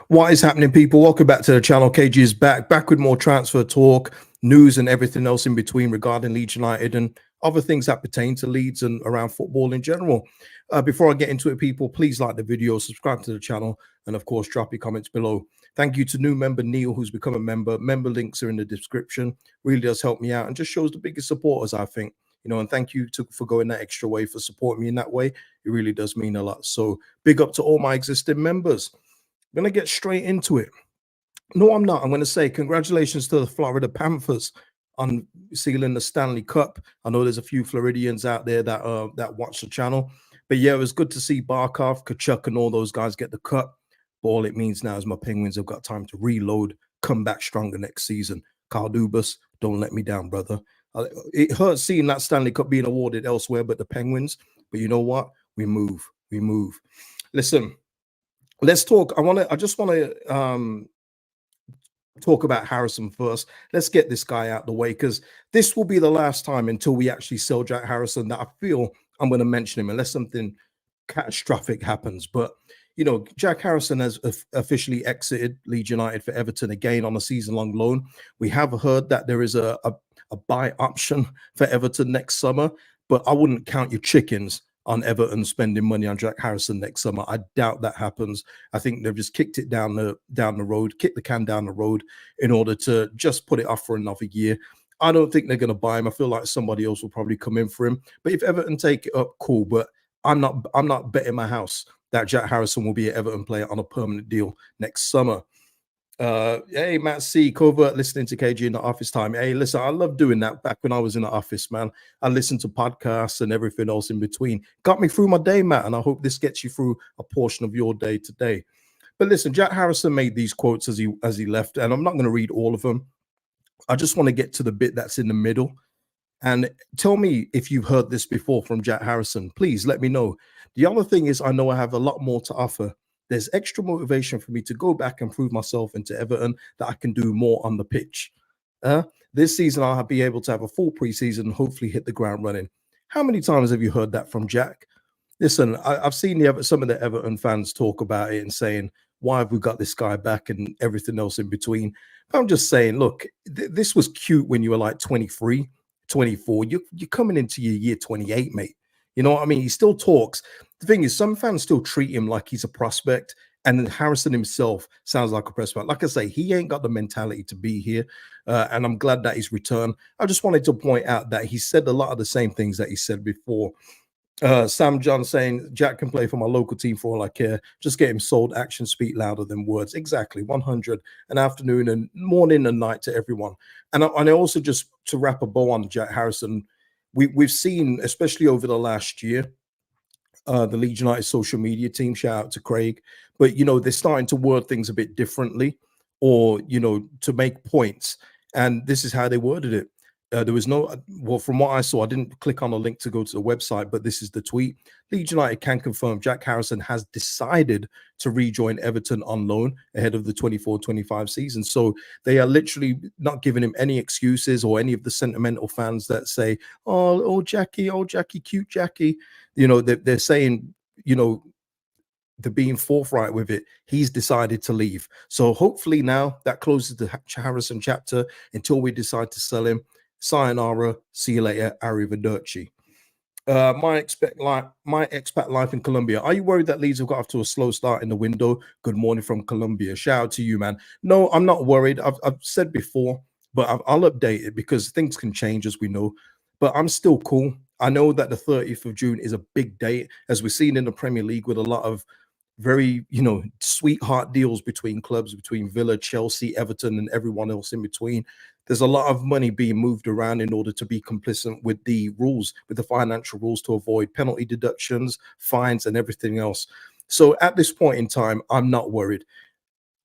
What is happening, people? Welcome back to the channel. KG is back with more transfer talk, news, and everything else in between regarding Leeds United and other things that pertain to Leeds and around football in general. Before I get into it, people, please like the video, subscribe to the channel, and of course, drop your comments below. Thank you to new member Neil, who's become a member. Member links are in the description. Really does help me out and just shows the biggest supporters, I think. And thank you for going that extra way for supporting me in that way. It really does mean a lot. So big up to all my existing members. I'm going to get straight into it. No, I'm not. I'm going to say congratulations to the Florida Panthers on sealing the Stanley Cup. I know there's a few Floridians out there that watch the channel. But yeah, it was good to see Barkov, Kachuk, and all those guys get the cup. But all it means now is my Penguins have got time to reload, come back stronger next season. Carl Dubas, don't let me down, brother. It hurts seeing that Stanley Cup being awarded elsewhere, but the Penguins. But you know what? We move. Listen, let's talk. I just want to talk about Harrison first. Let's get this guy out the way, because this will be the last time until we actually sell Jack Harrison that I feel I'm going to mention him, unless something catastrophic happens. But Jack Harrison has officially exited Leeds United for Everton again on a season-long loan. We have heard that there is a buy option for Everton next summer, but I wouldn't count your chickens on Everton spending money on Jack Harrison next summer. I doubt that happens. I think they've just kicked it down the road, kicked the can down the road in order to just put it off for another year. I don't think they're going to buy him. I feel like somebody else will probably come in for him. But if Everton take it up, cool. But I'm not betting my house that Jack Harrison will be an Everton player on a permanent deal next summer. Hey, Matt C, covert listening to KG in the office time. Hey, listen, I love doing that back when I was in the office, man. I listened to podcasts and everything else in between. Got me through my day, Matt, and I hope this gets you through a portion of your day today. But listen, Jack Harrison made these quotes as he left, and I'm not going to read all of them. I just want to get to the bit that's in the middle. And tell me if you've heard this before from Jack Harrison. Please let me know. The other thing is, I know I have a lot more to offer. There's extra motivation for me to go back and prove myself into Everton that I can do more on the pitch. This season, I'll be able to have a full preseason and hopefully hit the ground running. How many times have you heard that from Jack? Listen, I've seen some of the Everton fans talk about it and saying, why have we got this guy back and everything else in between? But I'm just saying, look, this was cute when you were like 23, 24. You're coming into your year 28, mate. You know what I mean? He still talks. The thing is, some fans still treat him like he's a prospect, and Harrison himself sounds like a prospect. Like I say, he ain't got the mentality to be here, and I'm glad that he's returned. I just wanted to point out that he said a lot of the same things that he said before. Sam John saying, Jack can play for my local team for all I care. Just get him sold. Actions speak louder than words. Exactly. 100. An afternoon and morning and night to everyone. And I also, just to wrap a bow on Jack Harrison, we've seen, especially over the last year, the Leeds United social media team, shout out to Craig, but they're starting to word things a bit differently, or to make points. And this is how they worded it. There was well, from what I saw, I didn't click on a link to go to the website, but this is the tweet. Leeds United can confirm Jack Harrison has decided to rejoin Everton on loan ahead of the 24-25 season. So they are literally not giving him any excuses, or any of the sentimental fans that say, oh Jackie, cute Jackie. They're saying, they're being forthright with it. He's decided to leave. So hopefully now that closes the Harrison chapter until we decide to sell him. Sayonara, see you later, arrivederci. My expat life in Colombia. Are you worried that Leeds have got off to a slow start in the window? Good morning from Colombia. Shout out to you, man. No, I'm not worried. I've said before, but I'll update it because things can change, as we know. But I'm still cool. I know that the 30th of June is a big date, as we've seen in the Premier League, with a lot of very, sweetheart deals between clubs, between Villa, Chelsea, Everton, and everyone else in between. There's a lot of money being moved around in order to be complicit with the rules, with the financial rules, to avoid penalty deductions, fines, and everything else. So at this point in time, I'm not worried.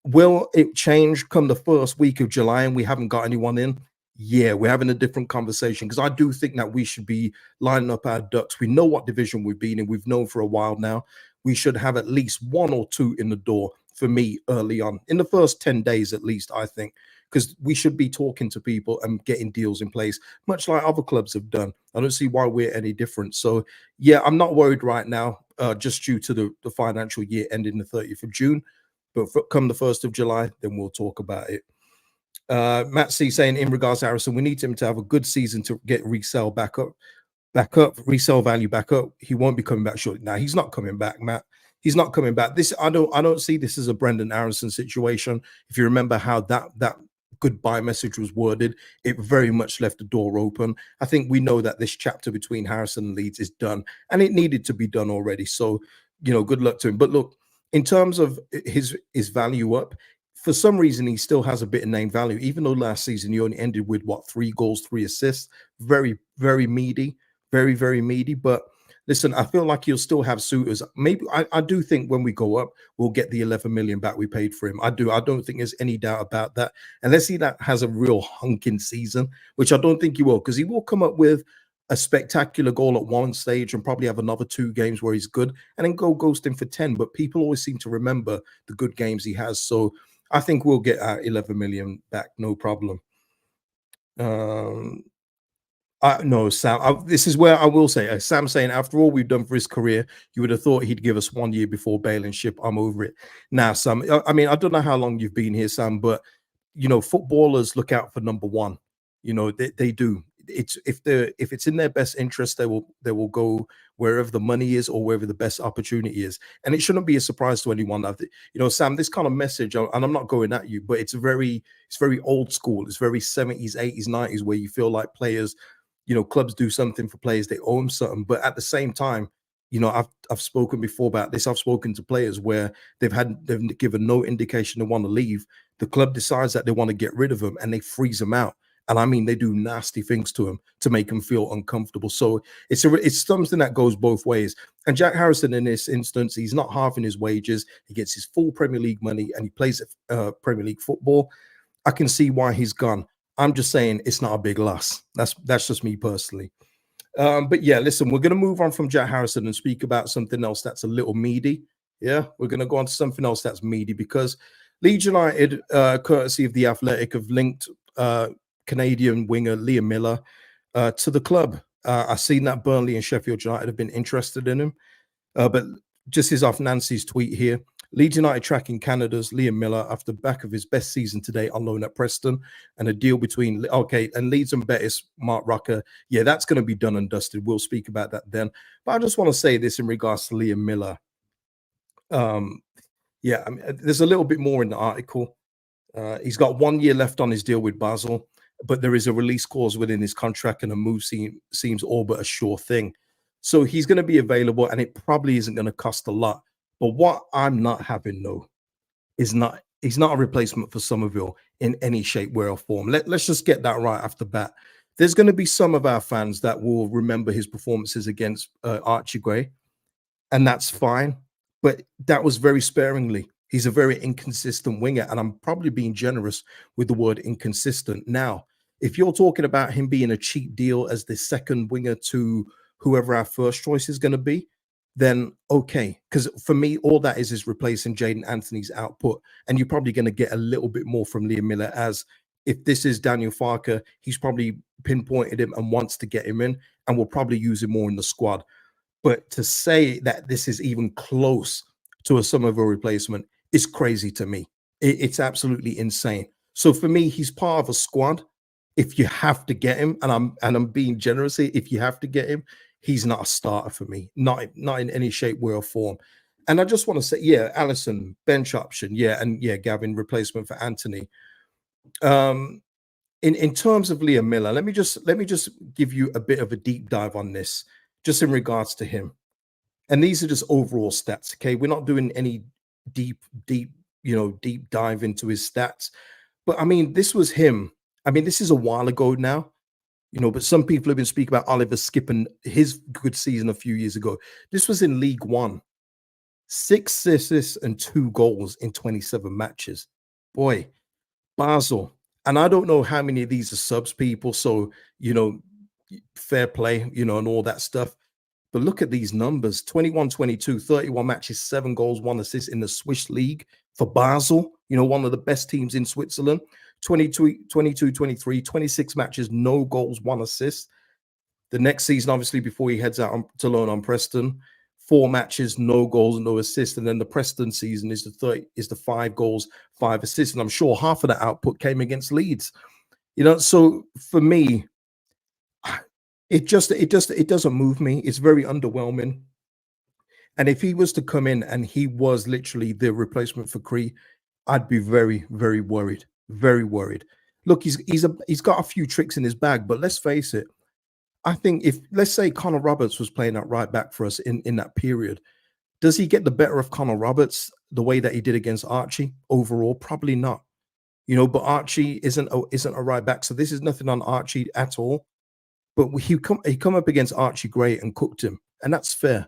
Will it change come the first week of July and we haven't got anyone in? Yeah, we're having a different conversation, because I do think that we should be lining up our ducks. We know what division we've been in. We've known for a while now. We should have at least one or two in the door for me early on, in the first 10 days at least, I think, because we should be talking to people and getting deals in place, much like other clubs have done. I don't see why we're any different. So, yeah, I'm not worried right now, just due to the financial year ending the 30th of June. But come the 1st of July, then we'll talk about it. Matt C saying in regards to Harrison, we need him to have a good season to get resale resale value back up. He won't be coming back shortly. Now he's not coming back, Matt. He's not coming back. This I don't see this as a Brendan Harrison situation. If you remember how that goodbye message was worded, it very much left the door open. I think we know that this chapter between Harrison and Leeds is done, and it needed to be done already. So, good luck to him. But look, in terms of his value up, for some reason he still has a bit of name value, even though last season he only ended with 3 goals, 3 assists. Very, very meaty, very, very meaty. But listen, I feel like he'll still have suitors. Maybe I do think when we go up, we'll get the 11 million back we paid for him. I do. I don't think there's any doubt about that. Unless he has a real hunking season, which I don't think he will, because he will come up with a spectacular goal at one stage and probably have another 2 games where he's good and then go ghosting for 10. But people always seem to remember the good games he has. So I think we'll get our 11 million back, no problem. No, Sam, this is where I will say, Sam saying, after all we've done for his career, you would have thought he'd give us 1 year before bailing ship. I'm over it. Now, Sam, I mean, I don't know how long you've been here, Sam, but, footballers look out for number one. They do. It's if it's in their best interest, they will go wherever the money is or wherever the best opportunity is. And it shouldn't be a surprise to anyone that, Sam, this kind of message, and I'm not going at you, but it's very old school. It's very 70s, 80s, 90s, where you feel like players, clubs do something for players, they owe them something. But at the same time, I've spoken before about this. I've spoken to players where they've given no indication they want to leave. The club decides that they want to get rid of them and they freeze them out. And I mean, they do nasty things to him to make him feel uncomfortable. So it's something that goes both ways. And Jack Harrison, in this instance, he's not halving his wages. He gets his full Premier League money and he plays Premier League football. I can see why he's gone. I'm just saying it's not a big loss. That's just me personally. But yeah, listen, we're going to move on from Jack Harrison and speak about something else that's a little meaty. Yeah, we're going to go on to something else that's meaty because Leeds United, courtesy of The Athletic, have linked Canadian winger Liam Millar to the club. I've seen that Burnley and Sheffield United have been interested in him. But just as off Nancy's tweet here, Leeds United tracking Canada's Liam Millar after the back of his best season today on loan at Preston, and a deal between and Leeds and Betis, Mark Rucker. Yeah, that's going to be done and dusted. We'll speak about that then. But I just want to say this in regards to Liam Millar. Yeah, I mean, there's a little bit more in the article. He's got 1 year left on his deal with Basel, but there is a release clause within his contract, and a move seems all but a sure thing. So he's going to be available, and it probably isn't going to cost a lot. But what I'm not having, though, he's not a replacement for Summerville in any shape, way, or form. Let's just get that right off the bat. There's going to be some of our fans that will remember his performances against Archie Gray, and that's fine. But that was very sparingly. He's a very inconsistent winger, and I'm probably being generous with the word inconsistent. Now, if you're talking about him being a cheap deal as the second winger to whoever our first choice is going to be, then okay. Because for me, all that is replacing Jaden Anthony's output, and you're probably going to get a little bit more from Liam Millar, as if this is Daniel Farker, he's probably pinpointed him and wants to get him in, and will probably use him more in the squad. But to say that this is even close to a Summerville replacement is crazy to me. It's absolutely insane. So for me, he's part of a squad. If you have to get him, and I'm being generous here, if you have to get him, he's not a starter for me, not in any shape, way, or form. And I just want to say, yeah, Allison, bench option, yeah, and yeah, Gavin, replacement for Anthony. In terms of Liam Millar, let me just give you a bit of a deep dive on this, just in regards to him. And these are just overall stats. Okay, we're not doing any deep dive into his stats. But I mean, this was him. I mean, this is a while ago now, but some people have been speaking about Oliver skipping his good season a few years ago. This was in League One. 6 assists and 2 goals in 27 matches. Boy, Basel. And I don't know how many of these are subs people. So, fair play, and all that stuff. But look at these numbers: 21-22, 31 matches, 7 goals, 1 assist in the Swiss League for Basel, one of the best teams in Switzerland. 22-23, 26 matches, no goals, 1 assist. The next season, obviously, before he heads out to loan on Preston, 4 matches, no goals, no assists, and then the Preston season is the 5 goals, 5 assists, and I'm sure half of that output came against Leeds. So for me, it doesn't move me. It's very underwhelming. And if he was to come in and he was literally the replacement for Cree, I'd be very, very worried. Very worried. Look, he's got a few tricks in his bag, but let's face it. I think if, let's say, Connor Roberts was playing at right back for us in that period, does he get the better of Connor Roberts the way that he did against Archie overall? Probably not. But Archie isn't a right back, so this is nothing on Archie at all. But he come up against Archie Gray and cooked him, and that's fair.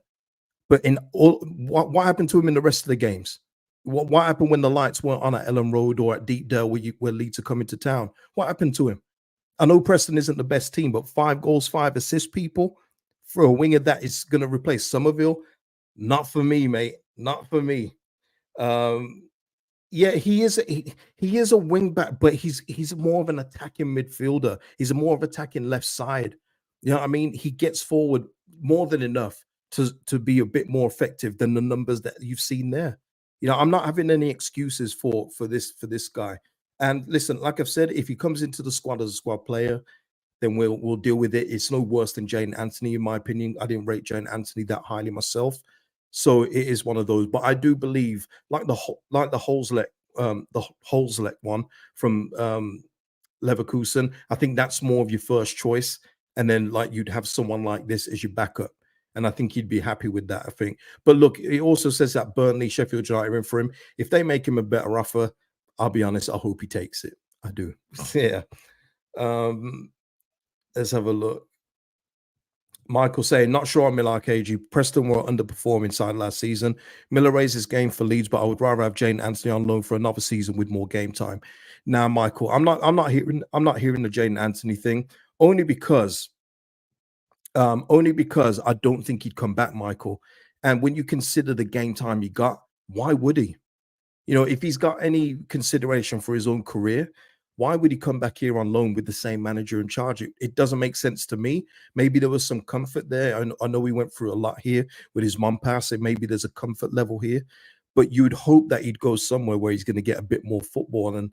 But in all, what happened to him in the rest of the games? What happened when the lights weren't on at Ellen Road or at Deepdale where Leeds are coming to town? What happened to him? I know Preston isn't the best team, but 5 goals, 5 assists, people, for a winger that is going to replace Summerville, not for me, mate. Not for me. Yeah, he is a wing back, but he's more of an attacking midfielder. He's more of attacking left side. You know what I mean? He gets forward more than enough to be a bit more effective than the numbers that you've seen there. I'm not having any excuses for this guy. And listen, like I've said, if he comes into the squad as a squad player, then we'll deal with it. It's no worse than Jane Anthony, in my opinion. I didn't rate Jane Anthony that highly myself, so it is one of those. But I do believe, like the Holzleck one from Leverkusen, I think that's more of your first choice, and then like you'd have someone like this as your backup, and I think you'd be happy with that. I think. But look, it also says that Burnley, Sheffield United are in for him. If they make him a better offer, I'll be honest, I hope he takes it. I do. Yeah. Let's have a look. Michael saying, not sure on Millar KG. Preston were underperforming side last season. Millar raised his game for Leeds, but I would rather have Jane Anthony on loan for another season with more game time. Now, Michael, I'm not hearing the Jane Anthony thing only because I don't think he'd come back, Michael. And when you consider the game time he got, why would he? If he's got any consideration for his own career, why would he come back here on loan with the same manager in charge? It doesn't make sense to me. Maybe there was some comfort there. I know we went through a lot here with his mum passing. Maybe there's a comfort level here, but you would hope that he'd go somewhere where he's going to get a bit more football. And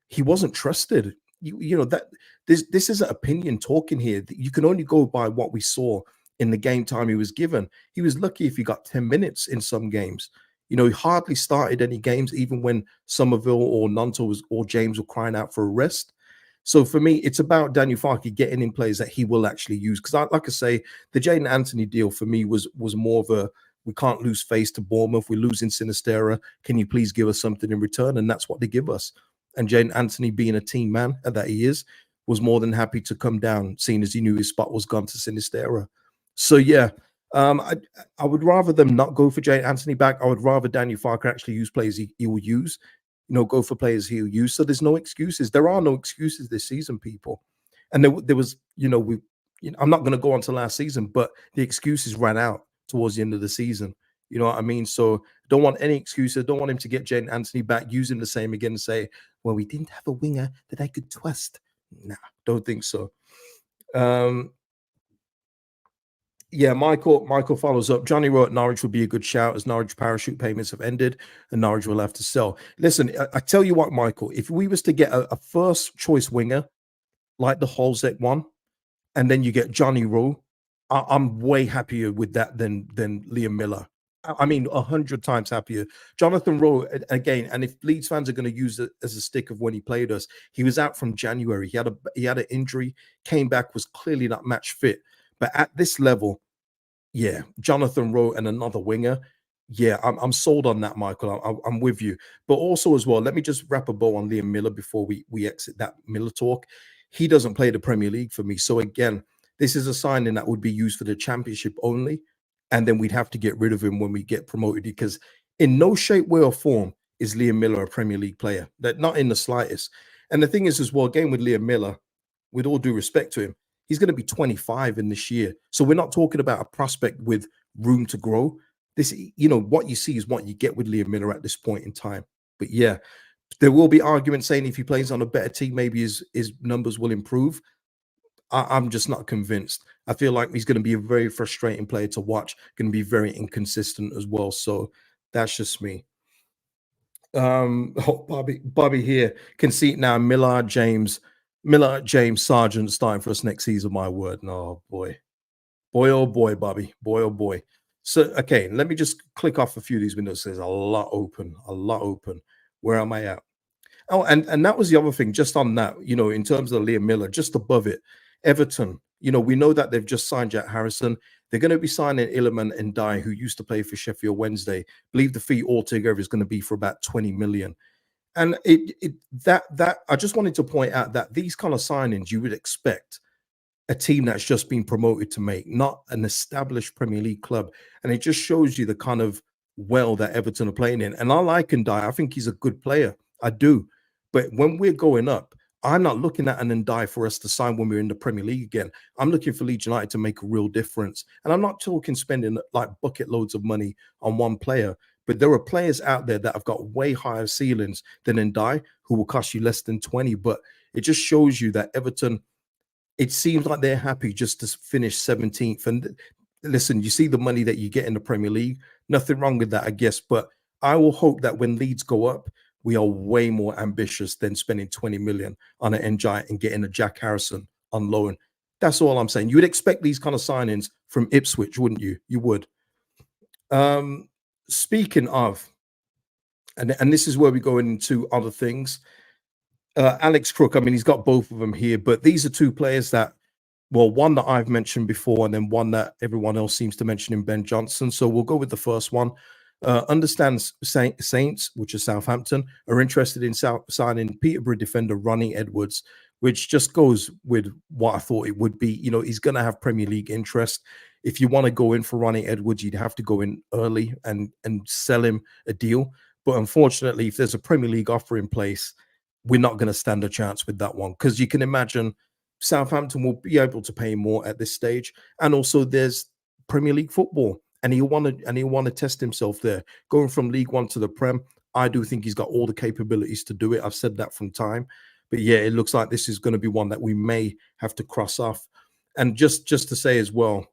he wasn't trusted. That this isn't opinion talking here. You can only go by what we saw in the game time he was given. He was lucky if he got 10 minutes in some games. He hardly started any games, even when Summerville or Nonto or James were crying out for a rest. So for me, it's about Daniel Farke getting in players that he will actually use. Because like I say, the Jaden Anthony deal for me was more of a, we can't lose face to Bournemouth. We're losing Sinistera. Can you please give us something in return? And that's what they give us. And Jaden Anthony, being a team man that he is, was more than happy to come down, seeing as he knew his spot was gone to Sinistera. So yeah, I would rather them not go for Jane Anthony back. I would rather Daniel Farke actually use players he will use, go for players he'll use. So there's no excuses. There are no excuses this season, people. And there was, I'm not going to go on to last season, but the excuses ran out towards the end of the season. You know what I mean? So don't want any excuses. Don't want him to get Jane Anthony back, use him the same again and say, well, we didn't have a winger that I could trust. Nah, don't think so. Yeah, Michael follows up. Johnny wrote Norwich would be a good shout as Norwich parachute payments have ended and Norwich will have to sell. Listen, I tell you what, Michael, if we was to get a first choice winger like the Holzek one, and then you get Johnny Rowe, I'm way happier with that than Liam Millar. I mean, 100 times happier. Jonathan Rowe, again, and if Leeds fans are going to use it as a stick of when he played us, he was out from January. He had an injury, came back, was clearly not match fit. But at this level, yeah, Jonathan Rowe and another winger, yeah, I'm sold on that, Michael. I'm with you. But also as well, let me just wrap a bow on Liam Millar before we exit that Millar talk. He doesn't play the Premier League for me. So again, this is a signing that would be used for the Championship only. And then we'd have to get rid of him when we get promoted, because in no shape, way, or form is Liam Millar a Premier League player. That not in the slightest. And the thing is as well, again with Liam Millar, with all due respect to him, he's going to be 25 in this year. So we're not talking about a prospect with room to grow. This, what you see is what you get with Liam Millar at this point in time. But yeah, there will be arguments saying if he plays on a better team, maybe his numbers will improve. I'm just not convinced. I feel like he's going to be a very frustrating player to watch, going to be very inconsistent as well. So that's just me. Oh, Bobby here can see it now. Miller, James, Sargent starting for us next season. My word, no boy, oh boy, Bobby, boy, oh boy. So okay, let me just click off a few of these windows. There's a lot open, a lot open. Where am I at? Oh, and that was the other thing, just on that, in terms of Liam Millar, just above it, Everton, we know that they've just signed Jack Harrison. They're going to be signing Illiman and Dye, who used to play for Sheffield Wednesday. I believe the fee altogether is going to be for about 20 million. And that I just wanted to point out that these kind of signings you would expect a team that's just been promoted to make, not an established Premier League club. And it just shows you the kind of well that Everton are playing in. And I like Ndai. I think he's a good player. I do. But when we're going up, I'm not looking at an Ndai for us to sign when we're in the Premier League again. I'm looking for Leeds United to make a real difference. And I'm not talking spending like bucket loads of money on one player, but there are players out there that have got way higher ceilings than Ndai who will cost you less than 20. But it just shows you that Everton, it seems like they're happy just to finish 17th. And listen, you see the money that you get in the Premier League. Nothing wrong with that, I guess. But I will hope that when Leeds go up, we are way more ambitious than spending 20 million on an NJ and getting a Jack Harrison on loan. That's all I'm saying. You would expect these kind of signings from Ipswich, wouldn't you? You would. Speaking of, and this is where we go into other things. Alex Crook, I mean, he's got both of them here, but these are two players that, well, one that I've mentioned before, and then one that everyone else seems to mention in Ben Johnson. So we'll go with the first one. Understands Saints, which is Southampton, are interested in signing Peterborough defender Ronnie Edwards, which just goes with what I thought it would be. He's going to have Premier League interest. If you want to go in for Ronnie Edwards, you'd have to go in early and sell him a deal. But unfortunately, if there's a Premier League offer in place, we're not going to stand a chance with that one, because you can imagine Southampton will be able to pay more at this stage, and also there's Premier League football, and he'll want to test himself there. Going from League One to the Prem, I do think he's got all the capabilities to do it. I've said that from time, but yeah, it looks like this is going to be one that we may have to cross off. And just to say as well,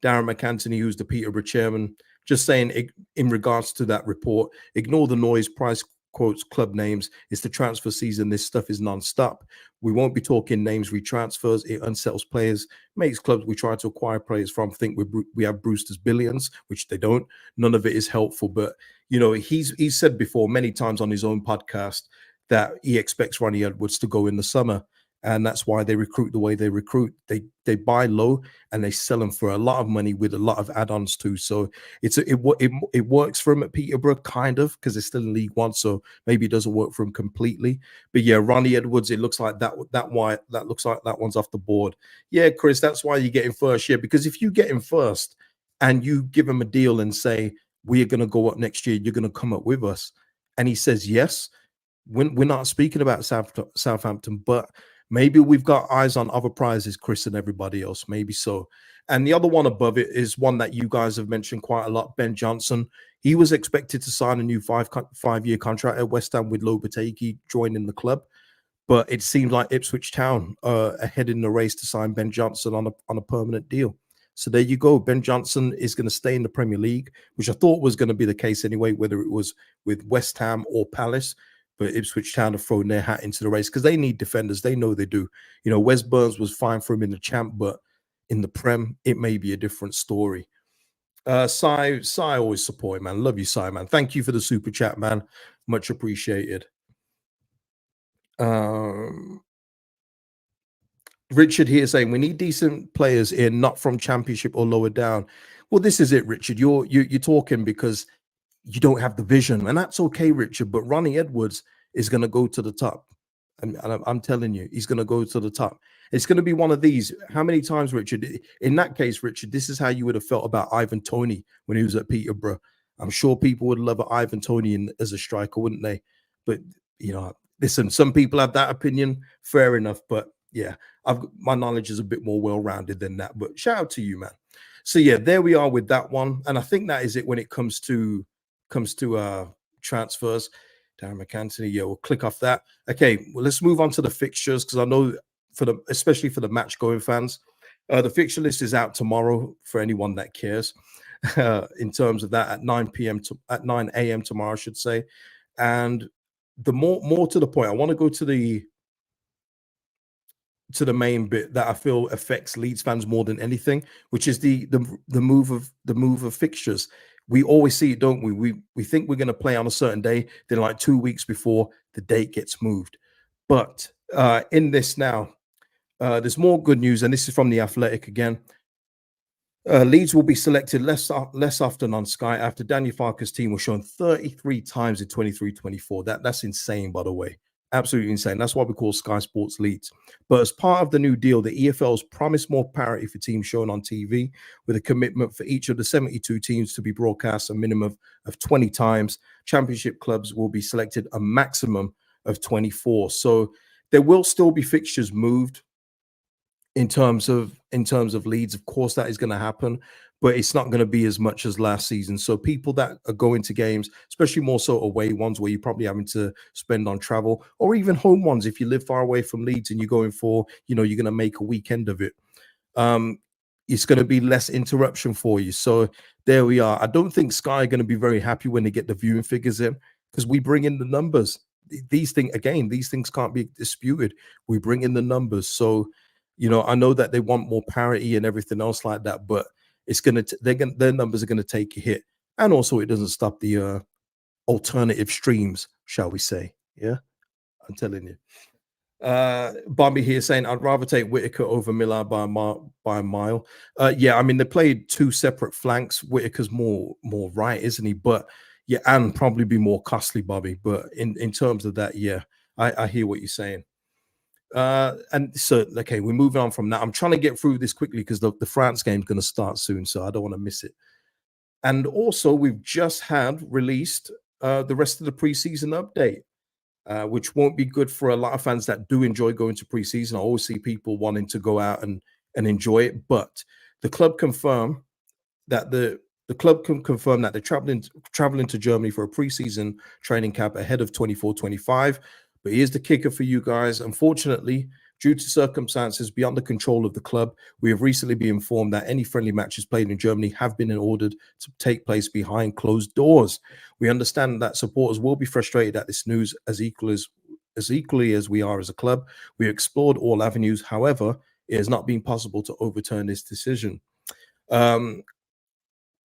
Darren McAntony, who's the Peterborough chairman, just saying in regards to that report, ignore the noise, price quotes, club names. It's the transfer season. This stuff is non-stop. We won't be talking names, retransfers. It unsettles players, makes clubs we try to acquire players from think we have Brewster's billions, which they don't. None of it is helpful. But, he's said before many times on his own podcast that he expects Ronnie Edwards to go in the summer. And that's why they recruit the way they recruit. They buy low and they sell them for a lot of money with a lot of add-ons too. So it works for him at Peterborough, kind of, because it's still in League One. So maybe it doesn't work for him completely. But yeah, Ronnie Edwards, it looks like that looks like that one's off the board. Yeah, Chris, that's why you get him first. Yeah, because if you get him first and you give him a deal and say we are going to go up next year, you're going to come up with us, and he says yes, we're not speaking about Southampton, but maybe we've got eyes on other prizes, Chris and everybody else. Maybe so. And the other one above it is one that you guys have mentioned quite a lot, Ben Johnson. He was expected to sign a new five-year contract at West Ham with Lopetegui joining the club. But it seemed like Ipswich Town are ahead in the race to sign Ben Johnson on a permanent deal. So there you go. Ben Johnson is going to stay in the Premier League, which I thought was going to be the case anyway, whether it was with West Ham or Palace. But Ipswich Town have thrown their hat into the race because they need defenders. They know they do. Wes Burns was fine for him in the Champ, but in the Prem, it may be a different story. Sai always support him, man. Love you, Sai, man. Thank you for the super chat, man. Much appreciated. Richard here saying we need decent players in, not from Championship or lower down. Well, this is it, Richard. You're talking because you don't have the vision, and that's okay, Richard. But Ronnie Edwards is going to go to the top, and I'm telling you, he's going to go to the top. It's going to be one of these. How many times, Richard? In that case, Richard, this is how you would have felt about Ivan Toney when he was at Peterborough. I'm sure people would love Ivan Toney as a striker, wouldn't they? But listen, some people have that opinion. Fair enough, but yeah, my knowledge is a bit more well-rounded than that. But shout out to you, man. So yeah, there we are with that one, and I think that is it when it comes to transfers. Darren McAntony, yeah, we'll click off that. Okay, well, let's move on to the fixtures, because I know especially for the match going fans. The fixture list is out tomorrow for anyone that cares. In terms of that, at 9 p.m. at 9 a.m. tomorrow, I should say. And the more to the point, I want to go to the main bit that I feel affects Leeds fans more than anything, which is the move of fixtures. We always see it, don't we? We think we're going to play on a certain day, then like 2 weeks before the date gets moved. But in this now, there's more good news, and this is from the Athletic again. Leeds will be selected less often on Sky after Daniel Farke's team was shown 33 times in 23-24. That's insane, by the way. Absolutely insane. That's why we call Sky Sports Leeds. But as part of the new deal, the EFL's promised more parity for teams shown on TV, with a commitment for each of the 72 teams to be broadcast a minimum of 20 times. Championship clubs will be selected a maximum of 24. So there will still be fixtures moved in terms of Leeds. Of course that is going to happen, but it's not going to be as much as last season. So people that are going to games, especially more so away ones where you're probably having to spend on travel, or even home ones if you live far away from Leeds and you're going for, you're going to make a weekend of it, it's going to be less interruption for you. So there we are. I don't think Sky are going to be very happy when they get the viewing figures in, because we bring in the numbers. These things can't be disputed. We bring in the numbers. So I know that they want more parity and everything else like that, but their numbers are gonna take a hit, and also it doesn't stop the alternative streams, shall we say? Yeah, I'm telling you. Bobby here saying I'd rather take Whitaker over Millar by a mile. Yeah, I mean they played two separate flanks. Whitaker's more right, isn't he? But yeah, and probably be more costly, Bobby. But in terms of that, yeah, I hear what you're saying. And so, okay, we're moving on from that. I'm trying to get through this quickly because the France game is going to start soon, so I don't want to miss it. And also, we've just had released the rest of the preseason update, which won't be good for a lot of fans that do enjoy going to preseason. I always see people wanting to go out and enjoy it, but the club confirm that the club can confirm that they're traveling to Germany for a preseason training camp ahead of 24-25. But here's the kicker for you guys. Unfortunately, due to circumstances beyond the control of the club, we have recently been informed that any friendly matches played in Germany have been ordered to take place behind closed doors. We understand that supporters will be frustrated at this news as equally as we are as a club. We explored all avenues. However, it has not been possible to overturn this decision.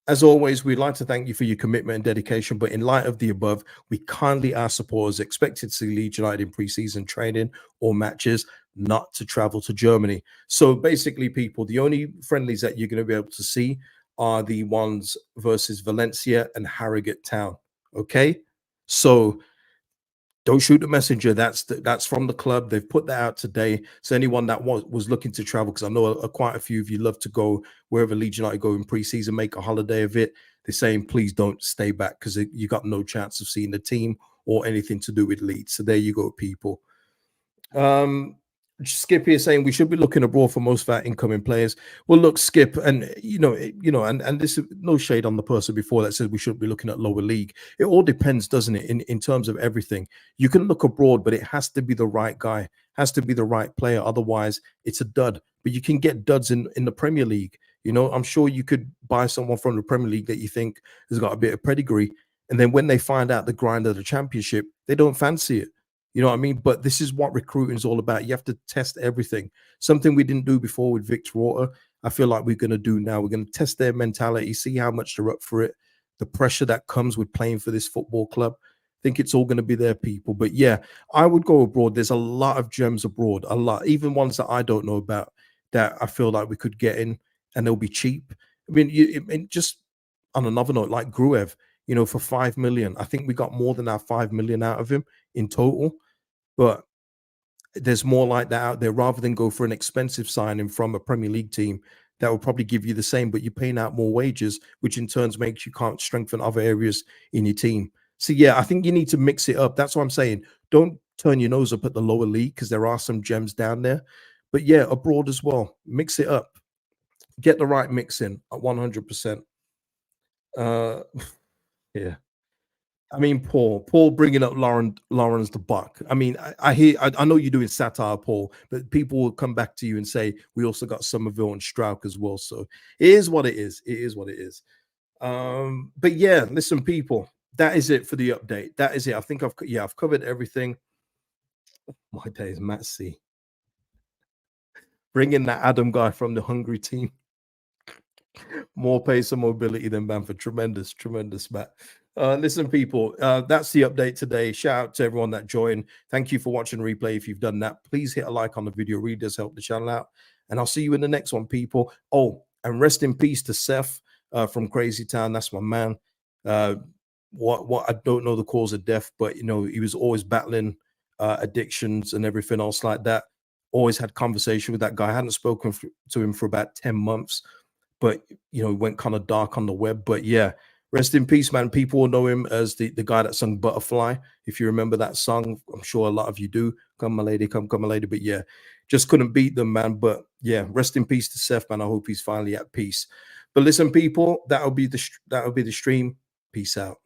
As always, we'd like to thank you for your commitment and dedication, but in light of the above, we kindly ask supporters expected to see Leeds United in pre-season training or matches not to travel to Germany. So basically, people, the only friendlies that you're going to be able to see are the ones versus Valencia and Harrogate Town. Okay? So don't shoot the messenger. That's from the club. They've put that out today. So anyone that was looking to travel, because I know quite a few of you love to go wherever Leeds United go in preseason, make a holiday of it. They're saying please don't stay back because you got no chance of seeing the team or anything to do with Leeds. So there you go, people. Skip here saying we should be looking abroad for most of our incoming players. Well, look, Skip, and and this is no shade on the person before that said we should be looking at lower league. It all depends, doesn't it, in terms of everything. You can look abroad, but it has to be the right guy, has to be the right player. Otherwise, it's a dud. But you can get duds in the Premier League. I'm sure you could buy someone from the Premier League that you think has got a bit of pedigree, and then when they find out the grind of the Championship, they don't fancy it. You know what I mean? But this is what recruiting is all about. You have to test everything. Something we didn't do before with Victor Orta, I feel like we're going to do now. We're going to test their mentality, see how much they're up for it, the pressure that comes with playing for this football club. I think it's all going to be their people. But yeah, I would go abroad. There's a lot of gems abroad, a lot, even ones that I don't know about that I feel like we could get in and they'll be cheap. I mean, just on another note, like Gruev, for 5 million, I think we got more than our 5 million out of him in total. But there's more like that out there rather than go for an expensive signing from a Premier League team that will probably give you the same, but you're paying out more wages, which in turn makes you can't strengthen other areas in your team. So, yeah, I think you need to mix it up. That's what I'm saying. Don't turn your nose up at the lower league because there are some gems down there. But, yeah, abroad as well. Mix it up. Get the right mix in at 100%. Yeah. I mean, Paul bringing up Lawrence the Buck. I mean, I know you're doing satire, Paul, but people will come back to you and say we also got Summerville and Strauch as well. So it is what it is. It is what it is. But yeah, listen, people, that is it for the update. That is it. I think I've covered everything. My days, Matt C. Bringing that Adam guy from the Hungary team. More pace and mobility than Bamford. Tremendous, tremendous, Matt. Listen, people, that's the update today. Shout out to everyone that joined. Thank you for watching replay. If you've done that, please hit a like on the video. Really does help the channel out. And I'll see you in the next one, people. Oh, and rest in peace to Seth from Crazy Town. That's my man. What I don't know the cause of death, but you know, he was always battling addictions and everything else like that. Always had conversation with that guy. I hadn't spoken to him for about 10 months. But you know, it went kind of dark on the web. But yeah, rest in peace, man. People will know him as the guy that sung Butterfly. If you remember that song, I'm sure a lot of you do. Come my lady, come my lady. But yeah, just couldn't beat them, man. But yeah, rest in peace to Seth, man. I hope he's finally at peace. But listen, people, that'll be the stream. Peace out.